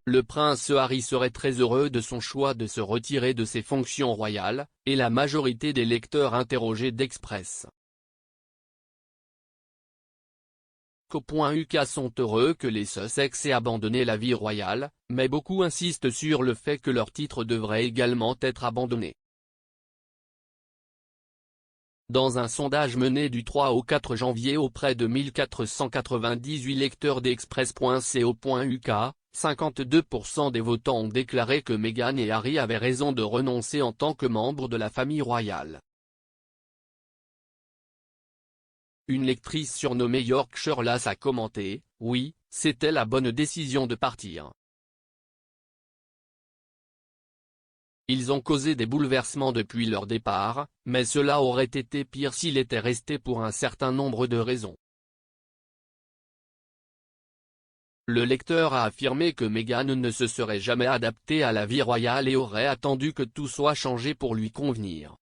Le prince Harry serait très heureux de son choix de se retirer de ses fonctions royales, et la majorité des lecteurs interrogés d'Express. UK sont heureux que les Sussex aient abandonné la vie royale, mais beaucoup insistent sur le fait que leur titre devrait également être abandonné. Dans un sondage mené du 3 au 4 janvier auprès de 1498 lecteurs d'Express.co.uk, 52% des votants ont déclaré que Meghan et Harry avaient raison de renoncer en tant que membres de la famille royale. Une lectrice surnommée Yorkshire Lass a commenté « Oui, c'était la bonne décision de partir. Ils ont causé des bouleversements depuis leur départ, mais cela aurait été pire s'il était resté pour un certain nombre de raisons. » Le lecteur a affirmé que Meghan ne se serait jamais adaptée à la vie royale et aurait attendu que tout soit changé pour lui convenir.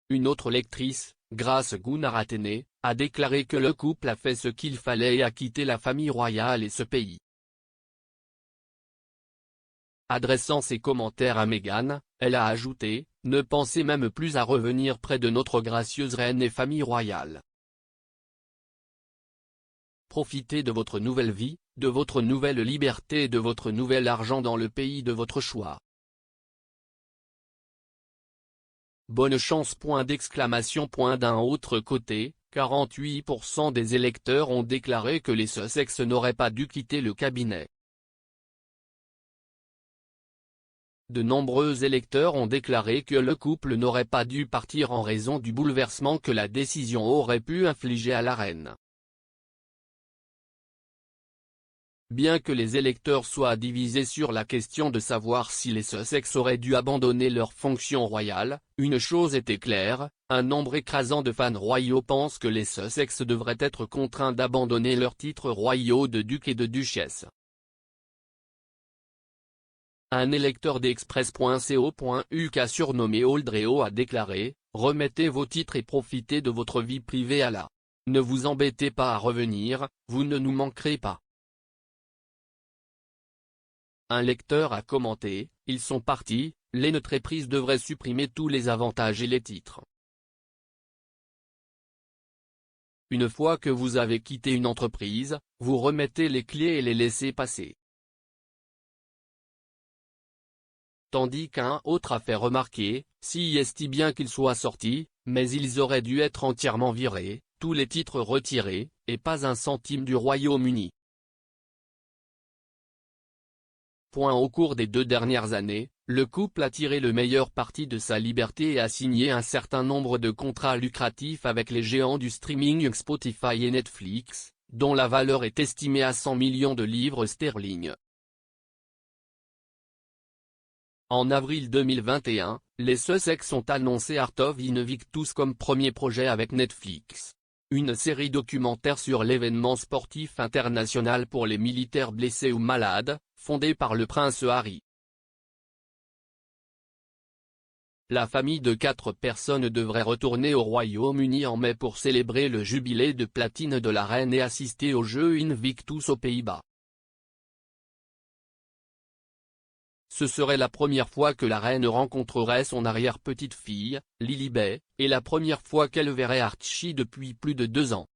Une autre lectrice, Grace Gunnar-Athénée, a déclaré que le couple a fait ce qu'il fallait et a quitté la famille royale et ce pays. Adressant ses commentaires à Meghan, elle a ajouté « Ne pensez même plus à revenir près de notre gracieuse reine et famille royale. Profitez de votre nouvelle vie, de votre nouvelle liberté et de votre nouvel argent dans le pays de votre choix. Bonne chance !» D'un autre côté, 48% des électeurs ont déclaré que les Sussex n'auraient pas dû quitter le cabinet. De nombreux électeurs ont déclaré que le couple n'aurait pas dû partir en raison du bouleversement que la décision aurait pu infliger à la reine. Bien que les électeurs soient divisés sur la question de savoir si les Sussex auraient dû abandonner leurs fonctions royales, une chose était claire, un nombre écrasant de fans royaux pensent que les Sussex devraient être contraints d'abandonner leurs titres royaux de duc et de duchesse. Un électeur d'Express.co.uk surnommé Oldreo a déclaré « Remettez vos titres et profitez de votre vie privée à la. Ne vous embêtez pas à revenir, vous ne nous manquerez pas. » Un lecteur a commenté « Ils sont partis, les entreprises devraient supprimer tous les avantages et les titres. Une fois que vous avez quitté une entreprise, vous remettez les clés et les laissez passer. » Tandis qu'un autre a fait remarquer « Si est bien qu'ils soient sortis, mais ils auraient dû être entièrement virés, tous les titres retirés, et pas un centime du Royaume-Uni. » Au cours des 2 dernières années, le couple a tiré le meilleur parti de sa liberté et a signé un certain nombre de contrats lucratifs avec les géants du streaming Spotify et Netflix, dont la valeur est estimée à 100 millions de livres sterling. En avril 2021, les Sussex ont annoncé Art of Invictus comme premier projet avec Netflix. Une série documentaire sur l'événement sportif international pour les militaires blessés ou malades, fondée par le prince Harry. La famille de 4 personnes devrait retourner au Royaume-Uni en mai pour célébrer le jubilé de platine de la reine et assister aux Jeux Invictus aux Pays-Bas. Ce serait la première fois que la reine rencontrerait son arrière-petite-fille, Lilibet, et la première fois qu'elle verrait Archie depuis plus de 2 ans.